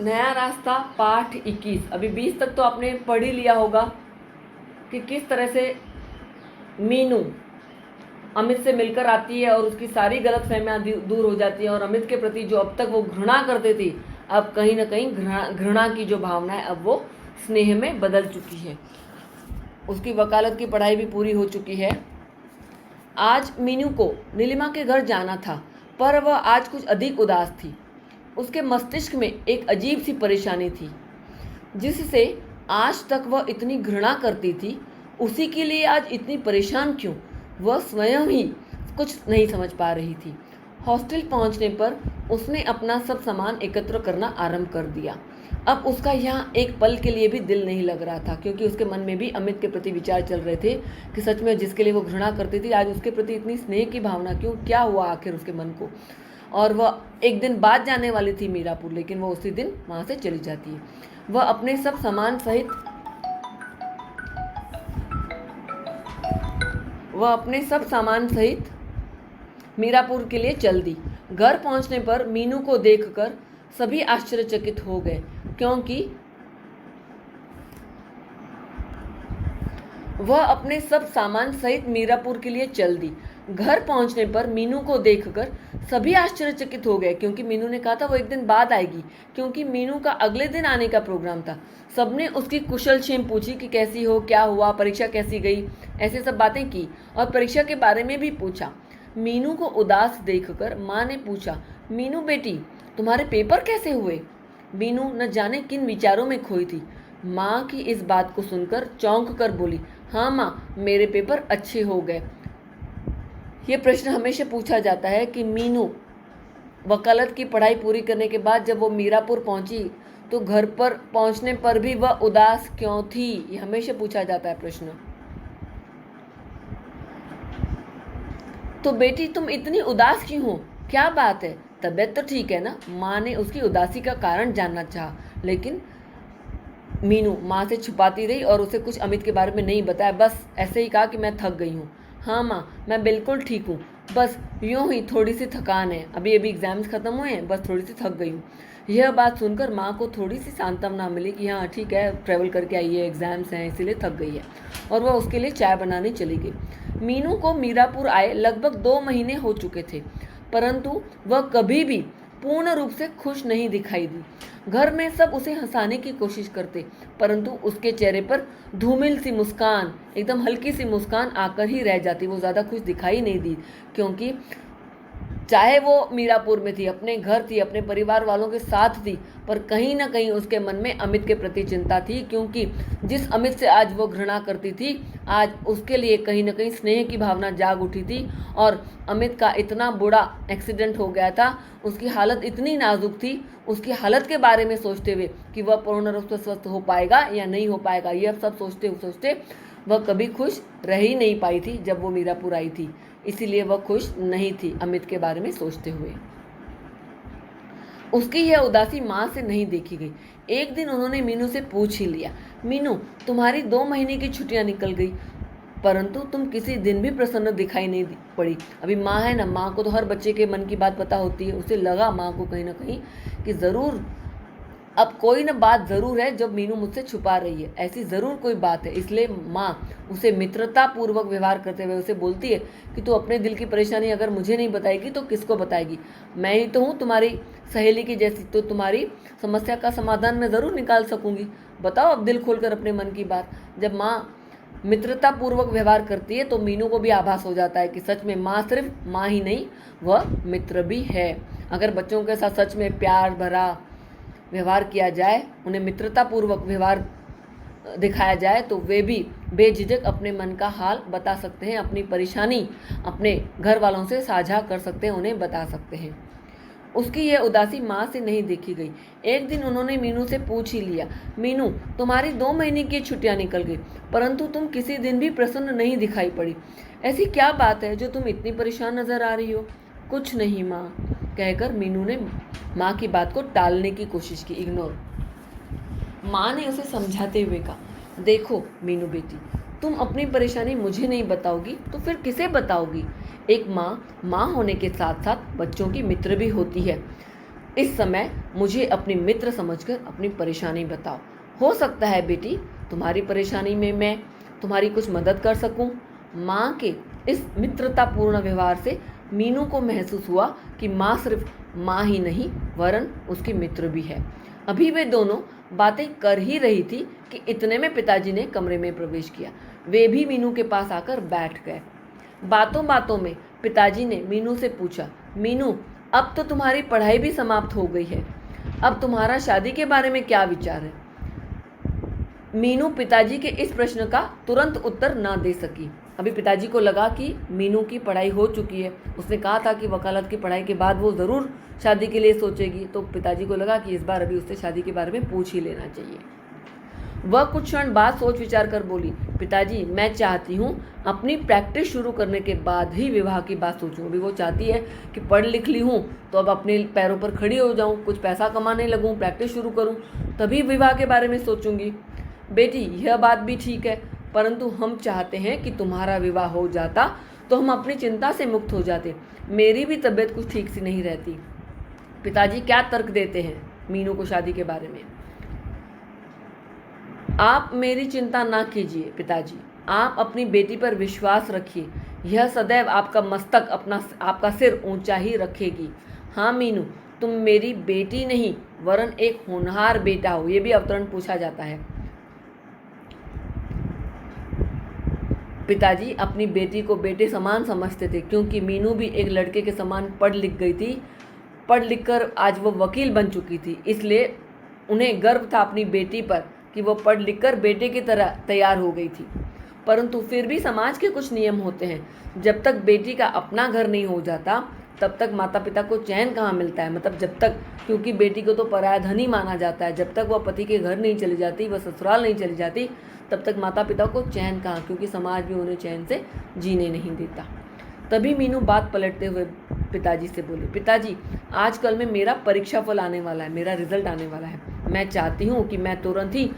नया रास्ता पाठ 21। अभी 20 तक तो आपने पढ़ ही लिया होगा कि किस तरह से मीनू अमित से मिलकर आती है और उसकी सारी गलतफहमियां दूर हो जाती है और अमित के प्रति जो अब तक वो घृणा करती थी, अब कहीं ना कहीं घृणा की जो भावना है अब वो स्नेह में बदल चुकी है। उसकी वकालत की पढ़ाई भी पूरी हो चुकी है। आज मीनू को नीलिमा के घर जाना था, पर वह आज कुछ अधिक उदास थी। उसके मस्तिष्क में एक अजीब सी परेशानी थी जिससे आज तक वह इतनी घृणा करती थी, उसी के लिए आज इतनी परेशान क्यों, वह स्वयं ही कुछ नहीं समझ पा रही थी। हॉस्टल पहुंचने पर उसने अपना सब सामान एकत्र करना आरंभ कर दिया। अब उसका यहाँ एक पल के लिए भी दिल नहीं लग रहा था, क्योंकि उसके मन में भी अमित के प्रति विचार चल रहे थे कि सच में जिसके लिए वो घृणा करती थी आज उसके प्रति इतनी स्नेह की भावना क्यों, क्या हुआ आखिर उसके मन को। और वह एक दिन बाद जाने वाली थी मीरापुर, लेकिन वह उसी दिन वहाँ से चली जाती है। वह अपने सब सामान सहित मीरापुर के लिए चल दी। घर पहुंचने पर मीनू को देखकर सभी आश्चर्यचकित हो गए, क्योंकि वह अपने सब सामान सहित मीरापुर के लिए चल दी। घर पहुंचने पर मीनू को देखकर सभी आश्चर्यचकित हो गए, क्योंकि मीनू ने कहा था वो एक दिन बाद आएगी, क्योंकि मीनू का अगले दिन आने का प्रोग्राम था। सबने उसकी कुशल क्षेम पूछी कि कैसी हो, क्या हुआ, परीक्षा कैसी गई, ऐसे सब बातें की और परीक्षा के बारे में भी पूछा। मीनू को उदास देखकर माँ ने पूछा, मीनू बेटी तुम्हारे पेपर कैसे हुए। मीनू न जाने किन विचारों में खोई थी। माँ की इस बात को सुनकर चौंक कर बोली, हाँ माँ, मेरे पेपर अच्छे हो गए। ये प्रश्न हमेशा पूछा जाता है कि मीनू वकालत की पढ़ाई पूरी करने के बाद जब वो मीरापुर पहुंची तो घर पर पहुंचने पर भी वह उदास क्यों थी, ये हमेशा पूछा जाता है प्रश्न। तो बेटी तुम इतनी उदास क्यों हो, क्या बात है, तबीयत तो ठीक है ना। माँ ने उसकी उदासी का कारण जानना चाहा, लेकिन मीनू माँ से छुपाती रही और उसे कुछ अमित के बारे में नहीं बताया। बस ऐसे ही कहा कि मैं थक गई हूँ। हाँ माँ, मैं बिल्कुल ठीक हूँ, बस यूँ ही थोड़ी सी थकान है, अभी अभी एग्ज़ाम्स ख़त्म हुए हैं, बस थोड़ी सी थक गई हूँ। यह बात सुनकर माँ को थोड़ी सी सांत्वना मिली कि हाँ ठीक है, ट्रैवल करके आई है, एग्ज़ाम्स हैं इसीलिए थक गई है, और वह उसके लिए चाय बनाने चली गई। मीनू को मीरापुर आए लगभग 2 महीने हो चुके थे, परंतु वह कभी भी पूर्ण रूप से खुश नहीं दिखाई दी। घर में सब उसे हंसाने की कोशिश करते, परंतु उसके चेहरे पर धूमिल सी मुस्कान, एकदम हल्की सी मुस्कान आकर ही रह जाती। वो ज़्यादा खुश दिखाई नहीं दी, क्योंकि चाहे वो मीरापुर में थी, अपने घर थी, अपने परिवार वालों के साथ थी, पर कहीं ना कहीं उसके मन में अमित के प्रति चिंता थी, क्योंकि जिस अमित से आज वो घृणा करती थी आज उसके लिए कहीं ना कहीं स्नेह की भावना जाग उठी थी। और अमित का इतना बुरा एक्सीडेंट हो गया था, उसकी हालत इतनी नाजुक थी, उसकी हालत के बारे में सोचते हुए कि वह पूर्ण रूप से स्वस्थ हो पाएगा या नहीं हो पाएगा, यह सब सोचते सोचते वह कभी खुश रह ही नहीं पाई थी जब वो मीरापुर आई थी। इसीलिए वह खुश नहीं थी अमित के बारे में सोचते हुए। उसकी यह उदासी माँ से नहीं देखी गई। एक दिन उन्होंने मीनू से पूछ ही लिया, मीनू तुम्हारी 2 महीने की छुट्टियां निकल गई, परंतु तुम किसी दिन भी प्रसन्न दिखाई नहीं पड़ी। अभी माँ है ना, माँ को तो हर बच्चे के मन की बात पता होती है। उसे लगा माँ को कहीं ना कहीं कि ज़रूर अब कोई ना बात ज़रूर है जब मीनू मुझसे छुपा रही है, ऐसी ज़रूर कोई बात है। इसलिए माँ उसे मित्रता पूर्वक व्यवहार करते हुए उसे बोलती है कि तू अपने दिल की परेशानी अगर मुझे नहीं बताएगी तो किसको बताएगी, मैं ही तो हूँ तुम्हारी सहेली की जैसी, तो तुम्हारी समस्या का समाधान मैं ज़रूर निकाल सकूँगी। बताओ अब दिल खोलकर अपने मन की बात। जब माँ मित्रता पूर्वक व्यवहार करती है तो मीनू को भी आभास हो जाता है कि सच में माँ सिर्फ माँ ही नहीं, वह मित्र भी है। अगर बच्चों के साथ सच में प्यार भरा व्यवहार किया जाए, उन्हें मित्रतापूर्वक व्यवहार दिखाया जाए, तो वे भी बेझिझक अपने मन का हाल बता सकते हैं, अपनी परेशानी अपने घर वालों से साझा कर सकते हैं, उन्हें बता सकते हैं। उसकी यह उदासी माँ से नहीं देखी गई। एक दिन उन्होंने मीनू से पूछ ही लिया, मीनू तुम्हारी 2 महीने की छुट्टियाँ निकल गई, परंतु तुम किसी दिन भी प्रसन्न नहीं दिखाई पड़ी, ऐसी क्या बात है जो तुम इतनी परेशान नजर आ रही हो। कुछ नहीं माँ, कहकर मीनू ने माँ की बात को टालने की कोशिश की, इग्नोर। माँ ने उसे समझाते हुए कहा, देखो मीनू बेटी, तुम अपनी परेशानी मुझे नहीं बताओगी तो फिर किसे बताओगी। एक माँ होने के साथ साथ बच्चों की मित्र भी होती है। इस समय मुझे अपनी मित्र समझकर अपनी परेशानी बताओ। हो सकता है बेटी तुम्हारी परेशानी में मैं तुम्हारी कुछ मदद कर सकूं। माँ के इस मित्रतापूर्ण व्यवहार से मीनू को महसूस हुआ कि माँ सिर्फ माँ ही नहीं वरन उसकी मित्र भी है। अभी वे दोनों बातें कर ही रही थी कि इतने में पिताजी ने कमरे में प्रवेश किया। वे भी मीनू के पास आकर बैठ गए। बातों बातों में पिताजी ने मीनू से पूछा, मीनू अब तो तुम्हारी पढ़ाई भी समाप्त हो गई है, अब तुम्हारा शादी के बारे में क्या विचार है। मीनू पिताजी के इस प्रश्न का तुरंत उत्तर न दे सकी। अभी पिताजी को लगा कि मीनू की पढ़ाई हो चुकी है, उसने कहा था कि वकालत की पढ़ाई के बाद वो ज़रूर शादी के लिए सोचेगी, तो पिताजी को लगा कि इस बार अभी उससे शादी के बारे में पूछ ही लेना चाहिए। वह कुछ क्षण बाद सोच विचार कर बोली, पिताजी मैं चाहती हूँ अपनी प्रैक्टिस शुरू करने के बाद ही विवाह की बात सोचूं। अभी वो चाहती है कि पढ़ लिख ली हूँ तो अब अपने पैरों पर खड़ी हो जाऊँ, कुछ पैसा कमाने लगूँ, प्रैक्टिस शुरू करूँ, तभी विवाह के बारे में सोचूंगी। बेटी यह बात भी ठीक है, परंतु हम चाहते हैं कि तुम्हारा विवाह हो जाता तो हम अपनी चिंता से मुक्त हो जाते। मेरी भी तबीयत कुछ ठीक सी नहीं रहती। पिताजी क्या तर्क देते हैं मीनू को शादी के बारे में। आप मेरी चिंता ना कीजिए पिताजी, आप अपनी बेटी पर विश्वास रखिए, यह सदैव आपका मस्तक आपका सिर ऊंचा ही रखेगी। हाँ मीनू, तुम मेरी बेटी नहीं वरन एक होनहार बेटा हो। ये भी अवतरण पूछा जाता है। पिताजी अपनी बेटी को बेटे समान समझते थे, क्योंकि मीनू भी एक लड़के के समान पढ़ लिख गई थी। पढ़ लिख कर आज वो वकील बन चुकी थी, इसलिए उन्हें गर्व था अपनी बेटी पर कि वो पढ़ लिख कर बेटे की तरह तैयार हो गई थी। परंतु फिर भी समाज के कुछ नियम होते हैं। जब तक बेटी का अपना घर नहीं हो जाता तब तक माता पिता को चैन कहाँ मिलता है। मतलब जब तक, क्योंकि बेटी को तो पराया धन ही माना जाता है, जब तक वह पति के घर नहीं चली जाती, वह ससुराल नहीं चली जाती, तब तक माता पिता को चैन कहाँ, क्योंकि समाज भी उन्हें चैन से जीने नहीं देता। तभी मीनू बात पलटते हुए पिताजी से बोली, पिताजी आजकल में मेरा परीक्षा फल आने वाला है, मेरा रिजल्ट आने वाला है। मैं चाहती हूँ कि मैं तुरंत ही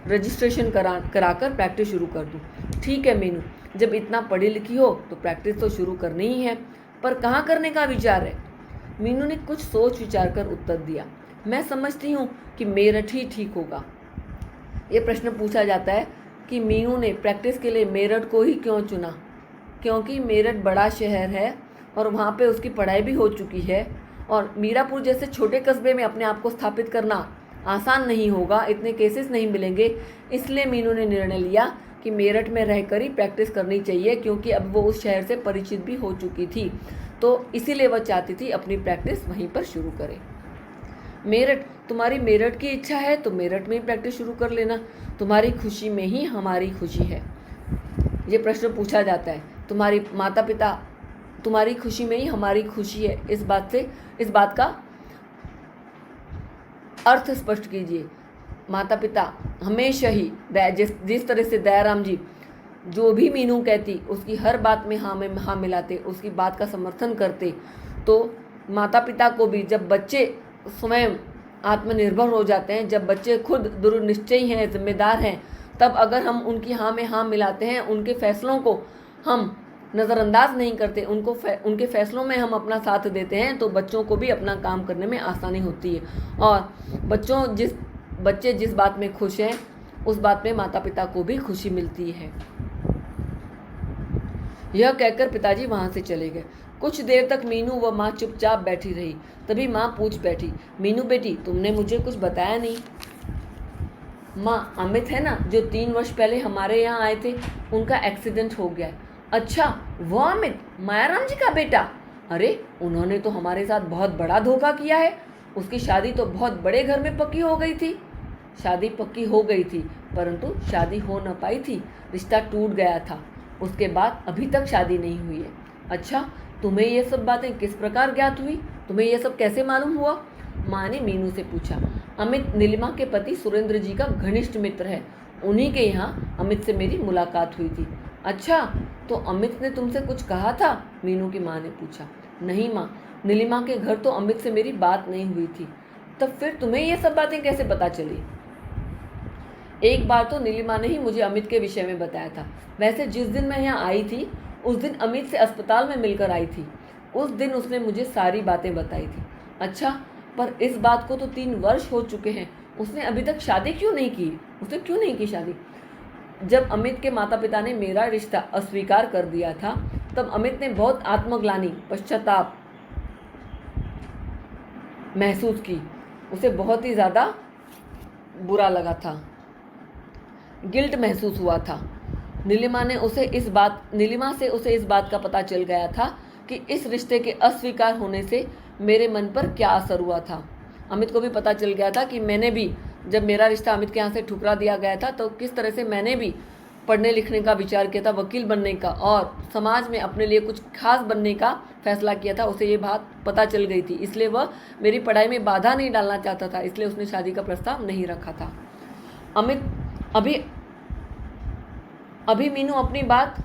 रजिस्ट्रेशन कराकर प्रैक्टिस शुरू कर दूँ। ठीक है मीनू, जब इतना पढ़ी लिखी हो तो प्रैक्टिस तो शुरू करनी ही है, पर कहाँ करने का विचार है। मीनू ने कुछ सोच विचार कर उत्तर दिया, मैं समझती हूँ कि मेरठ ही ठीक होगा। ये प्रश्न पूछा जाता है कि मीनू ने प्रैक्टिस के लिए मेरठ को ही क्यों चुना, क्योंकि मेरठ बड़ा शहर है और वहाँ पे उसकी पढ़ाई भी हो चुकी है, और मीरापुर जैसे छोटे कस्बे में अपने आप को स्थापित करना आसान नहीं होगा, इतने केसेस नहीं मिलेंगे। इसलिए मीनू ने निर्णय लिया कि मेरठ में रहकर ही प्रैक्टिस करनी चाहिए, क्योंकि अब वो उस शहर से परिचित भी हो चुकी थी, तो इसीलिए वह चाहती थी अपनी प्रैक्टिस वहीं पर शुरू करें। मेरठ, तुम्हारी मेरठ की इच्छा है तो मेरठ में ही प्रैक्टिस शुरू कर लेना, तुम्हारी खुशी में ही हमारी खुशी है। ये प्रश्न पूछा जाता है, तुम्हारी माता पिता, तुम्हारी खुशी में ही हमारी खुशी है, इस बात का अर्थ स्पष्ट कीजिए। माता पिता हमेशा ही जिस तरह से दयाराम जी जो भी मीनू कहती उसकी हर बात में हाँ मिलाते, उसकी बात का समर्थन करते, तो माता पिता को भी जब बच्चे स्वयं आत्मनिर्भर हो जाते हैं, जब बच्चे खुद दृढ़ निश्चयी हैं, जिम्मेदार हैं, तब अगर हम उनकी हाँ में हाँ मिलाते हैं, उनके फैसलों को हम नज़रअंदाज नहीं करते, उनके फैसलों में हम अपना साथ देते हैं, तो बच्चों को भी अपना काम करने में आसानी होती है। और बच्चे जिस बात में खुश हैं उस बात में माता पिता को भी खुशी मिलती है। यह कहकर पिताजी वहाँ से चले गए। कुछ देर तक मीनू व माँ चुपचाप बैठी रही। तभी माँ पूछ बैठी, मीनू बेटी तुमने मुझे कुछ बताया नहीं। माँ, अमित है ना जो 3 वर्ष पहले हमारे यहाँ आए थे, उनका एक्सीडेंट हो गया है। अच्छा, वो अमित मायाराम जी का बेटा? अरे उन्होंने तो हमारे साथ बहुत बड़ा धोखा किया है। उसकी शादी तो बहुत बड़े घर में पक्की हो गई थी। शादी पक्की हो गई थी परंतु शादी हो न पाई थी, रिश्ता टूट गया था। उसके बाद अभी तक शादी नहीं हुई है। अच्छा, तुम्हें ये सब बातें किस प्रकार ज्ञात हुई? तुम्हें ये सब कैसे मालूम हुआ? माँ ने मीनू से पूछा। अमित नीलिमा के पति सुरेंद्र जी का घनिष्ठ मित्र है, उन्हीं के यहाँ अमित से मेरी मुलाकात हुई थी। अच्छा, तो अमित ने तुमसे कुछ कहा था? मीनू की माँ ने पूछा। नहीं माँ, नीलिमा के घर तो अमित से मेरी बात नहीं हुई थी। तब फिर तुम्हें ये सब बातें कैसे पता चली? एक बार तो नीलिमा ने ही मुझे अमित के विषय में बताया था। वैसे जिस दिन मैं यहाँ आई थी उस दिन अमित से अस्पताल में मिलकर आई थी। उस दिन उसने मुझे सारी बातें बताई थी। अच्छा, पर इस बात को तो 3 वर्ष हो चुके हैं, उसने अभी तक शादी क्यों नहीं की? उसने क्यों नहीं की शादी? जब अमित के माता पिता ने मेरा रिश्ता अस्वीकार कर दिया था, तब अमित ने बहुत आत्मग्लानि, पश्चाताप महसूस की। उसे बहुत ही ज़्यादा बुरा लगा था, गिल्ट महसूस हुआ था। नीलिमा से उसे इस बात का पता चल गया था कि इस रिश्ते के अस्वीकार होने से मेरे मन पर क्या असर हुआ था। अमित को भी पता चल गया था कि मैंने भी, जब मेरा रिश्ता अमित के यहाँ से ठुकरा दिया गया था, तो किस तरह से मैंने भी पढ़ने लिखने का विचार किया था, वकील बनने का और समाज में अपने लिए कुछ खास बनने का फैसला किया था। उसे ये बात पता चल गई थी, इसलिए वह मेरी पढ़ाई में बाधा नहीं डालना चाहता था, इसलिए उसने शादी का प्रस्ताव नहीं रखा था। अमित अभी मीनू अपनी बात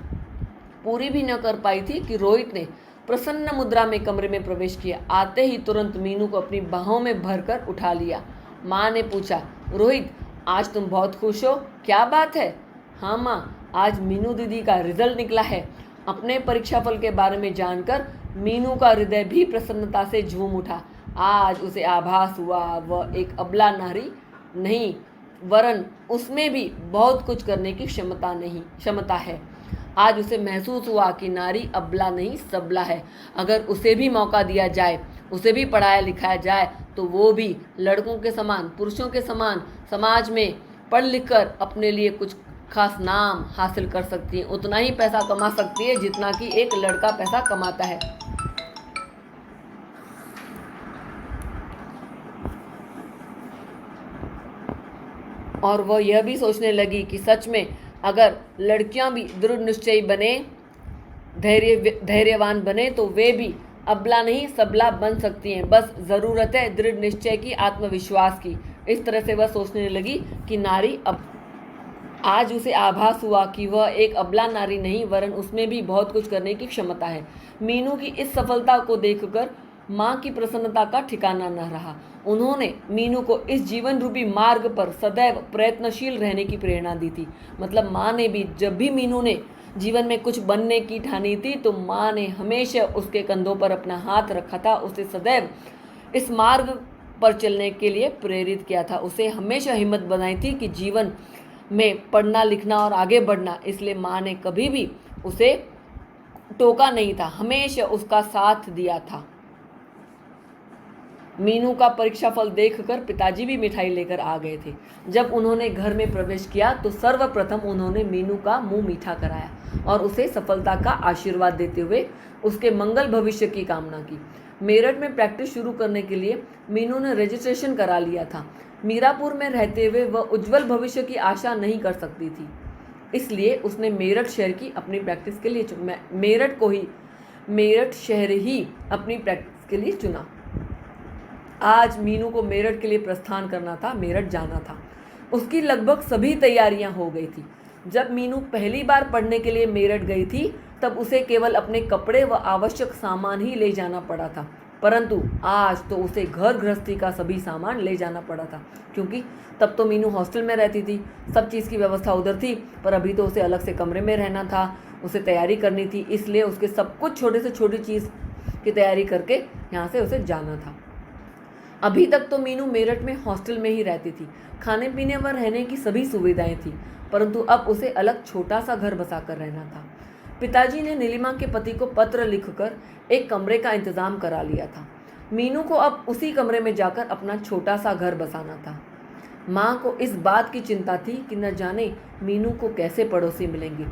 पूरी भी न कर पाई थी कि रोहित ने प्रसन्न मुद्रा में कमरे में प्रवेश किया। आते ही तुरंत मीनू को अपनी बाहों में भरकर उठा लिया। माँ ने पूछा, रोहित आज तुम बहुत खुश हो, क्या बात है? हाँ माँ, आज मीनू दीदी का रिजल्ट निकला है। अपने परीक्षाफल के बारे में जानकर मीनू का हृदय भी प्रसन्नता से झूम उठा। आज उसे आभास हुआ वह एक अबला नारी नहीं, वरन उसमें भी बहुत कुछ करने की क्षमता है। आज उसे महसूस हुआ कि नारी अबला नहीं सबला है। अगर उसे भी मौका दिया जाए, उसे भी पढ़ाया लिखाया जाए, तो वो भी लड़कों के समान, पुरुषों के समान समाज में पढ़ लिख कर अपने लिए कुछ खास नाम हासिल कर सकती है। उतना ही पैसा कमा सकती है जितना कि एक लड़का पैसा कमाता है। और वह यह भी सोचने लगी कि सच में अगर लड़कियां भी दृढ़ निश्चयी बने, धैर्यवान बने, तो वे भी अबला नहीं सबला बन सकती हैं। बस ज़रूरत है दृढ़ निश्चय की, आत्मविश्वास की। इस तरह से वह सोचने लगी कि नारी आज उसे आभास हुआ कि वह एक अबला नारी नहीं, वरन उसमें भी बहुत कुछ करने की क्षमता है। मीनू की इस सफलता को देखकर माँ की प्रसन्नता का ठिकाना न रहा। उन्होंने मीनू को इस जीवन रूपी मार्ग पर सदैव प्रयत्नशील रहने की प्रेरणा दी थी। मतलब माँ ने भी, जब भी मीनू ने जीवन में कुछ बनने की ठानी थी, तो माँ ने हमेशा उसके कंधों पर अपना हाथ रखा था, उसे सदैव इस मार्ग पर चलने के लिए प्रेरित किया था। उसे हमेशा हिम्मत बनाई थी कि जीवन में पढ़ना लिखना और आगे बढ़ना। इसलिए माँ ने कभी भी उसे टोका नहीं था, हमेशा उसका साथ दिया था। मीनू का परीक्षा फल देखकर पिताजी भी मिठाई लेकर आ गए थे। जब उन्होंने घर में प्रवेश किया तो सर्वप्रथम उन्होंने मीनू का मुंह मीठा कराया और उसे सफलता का आशीर्वाद देते हुए उसके मंगल भविष्य की कामना की। मेरठ में प्रैक्टिस शुरू करने के लिए मीनू ने रजिस्ट्रेशन करा लिया था। मीरापुर में रहते हुए वह उज्जवल भविष्य की आशा नहीं कर सकती थी, इसलिए उसने मेरठ शहर की अपनी प्रैक्टिस के लिए मेरठ शहर ही अपनी प्रैक्टिस के लिए चुना। आज मीनू को मेरठ के लिए प्रस्थान करना था, मेरठ जाना था। उसकी लगभग सभी तैयारियां हो गई थी। जब मीनू पहली बार पढ़ने के लिए मेरठ गई थी, तब उसे केवल अपने कपड़े व आवश्यक सामान ही ले जाना पड़ा था, परंतु आज तो उसे घर गृहस्थी का सभी सामान ले जाना पड़ा था, क्योंकि तब तो मीनू हॉस्टल में रहती थी, सब चीज़ की व्यवस्था उधर थी, पर अभी तो उसे अलग से कमरे में रहना था, उसे तैयारी करनी थी, इसलिए उसके सब कुछ छोटे से छोटी चीज़ की तैयारी करके यहाँ से उसे जाना था। अभी तक तो मीनू मेरठ में हॉस्टल में ही रहती थी, खाने पीने व रहने की सभी सुविधाएं थी, परंतु अब उसे अलग छोटा सा घर बसाकर रहना था। पिताजी ने नीलिमा के पति को पत्र लिखकर एक कमरे का इंतजाम करा लिया था। मीनू को अब उसी कमरे में जाकर अपना छोटा सा घर बसाना था। माँ को इस बात की चिंता थी कि न जाने मीनू को कैसे पड़ोसी मिलेंगे।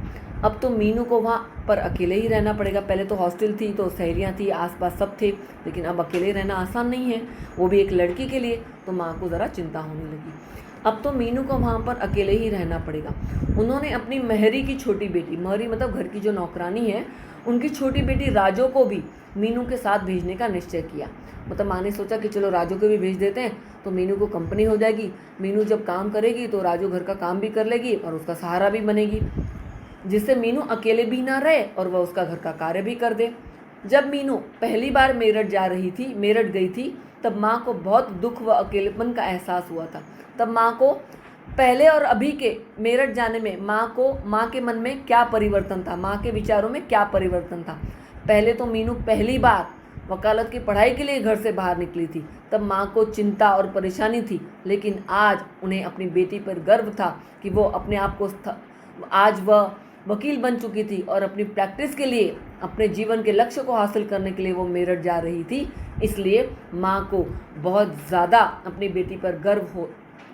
अब तो मीनू को वहाँ पर अकेले ही रहना पड़ेगा। पहले तो हॉस्टल थी तो सहेलियाँ थी, आसपास सब थे, लेकिन अब अकेले रहना आसान नहीं है, वो भी एक लड़की के लिए। तो माँ को ज़रा चिंता होने लगी। अब तो मीनू को वहाँ पर अकेले ही रहना पड़ेगा। उन्होंने अपनी महरी की छोटी बेटी, महरी मतलब घर की जो नौकरानी है, उनकी छोटी बेटी राजो को भी मीनू के साथ भेजने का निश्चय किया। मतलब माँ ने सोचा कि चलो राजू को भी भेज देते हैं, तो मीनू को कंपनी हो जाएगी। मीनू जब काम करेगी तो राजू घर का काम भी कर लेगी और उसका सहारा भी बनेगी, जिससे मीनू अकेले भी ना रहे और वह उसका घर का कार्य भी कर दे। जब मीनू पहली बार मेरठ गई थी, तब माँ को बहुत दुख व अकेलेपन का एहसास हुआ था। तब माँ को पहले और अभी के मेरठ जाने में माँ के मन में क्या परिवर्तन था, माँ के विचारों में क्या परिवर्तन था। पहले तो मीनू पहली बार वकालत की पढ़ाई के लिए घर से बाहर निकली थी तब माँ को चिंता और परेशानी थी, लेकिन आज उन्हें अपनी बेटी पर गर्व था कि वो अपने आप को आज वह वकील बन चुकी थी और अपनी प्रैक्टिस के लिए, अपने जीवन के लक्ष्य को हासिल करने के लिए वो मेरठ जा रही थी। इसलिए माँ को बहुत ज़्यादा अपनी बेटी पर गर्व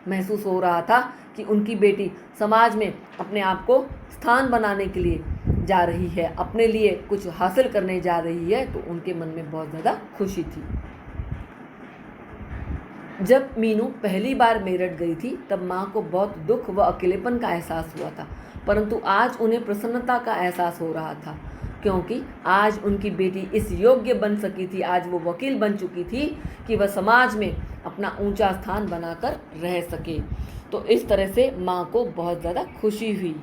महसूस हो रहा था कि उनकी बेटी समाज में अपने आप को स्थान बनाने के लिए जा रही है, अपने लिए कुछ हासिल करने जा रही है, तो उनके मन में बहुत ज़्यादा खुशी थी। जब मीनू पहली बार मेरठ गई थी तब माँ को बहुत दुख व अकेलेपन का एहसास हुआ था, परंतु आज उन्हें प्रसन्नता का एहसास हो रहा था क्योंकि आज उनकी बेटी इस योग्य बन सकी थी, आज वो वकील बन चुकी थी कि वह समाज में अपना ऊंचा स्थान बनाकर रह सके। तो इस तरह से माँ को बहुत ज़्यादा खुशी हुई।